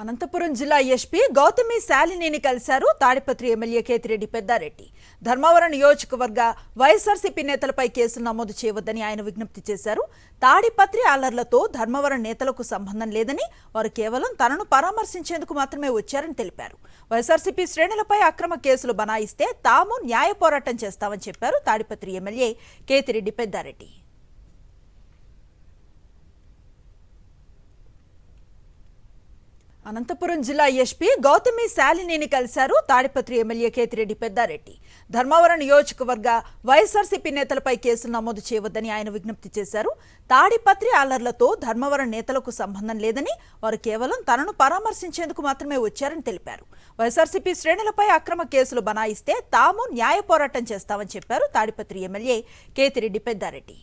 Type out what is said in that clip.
అనంతపురం జిల్లా ఎస్పీ గౌతమి శాలినిని కలిశారు తాడిపత్రి ఎమ్మెల్యే కేతిరెడ్డి పెద్దారెడ్డి. ధర్మవరం నియోజకవర్గ వైఎస్ఆర్సీపీ నేతలపై కేసులు నమోదు చేయవద్దని ఆయన విజ్ఞప్తి చేశారు. తాడిపత్రి అల్లర్లతో ధర్మవరం నేతలకు సంబంధం లేదని, వారు కేవలం తనను పరామర్శించేందుకు మాత్రమే వచ్చారని తెలిపారు. వైఎస్ఆర్సీపీ శ్రేణులపై అక్రమ కేసులు బనాయిస్తే తాము న్యాయ పోరాటం చేస్తామని చెప్పారు తాడిపత్రి ఎమ్మెల్యే కేతిరెడ్డి పెద్దారెడ్డి. అనంతపురం జిల్లా ఎస్పీ గౌతమి శాలినిని కలిశారు తాడిపత్రి ఎమ్మెల్యే కేతిరెడ్డి పెద్దారెడ్డి. ధర్మవరం నియోజకవర్గ వైఎస్ఆర్సీపీ నేతలపై కేసులు నమోదు చేయవద్దని ఆయన విజ్ఞప్తి చేశారు. తాడిపత్రి అల్లర్లతో ధర్మవరం నేతలకు సంబంధం లేదని, వారు కేవలం తనను పరామర్శించేందుకు మాత్రమే వచ్చారని తెలిపారు. వైఎస్ఆర్సీపీ శ్రేణులపై అక్రమ కేసులు బనాయిస్తే తాము న్యాయ పోరాటం చేస్తామని చెప్పారు తాడిపత్రి ఎమ్మెల్యే కేతిరెడ్డి పెద్దారెడ్డి.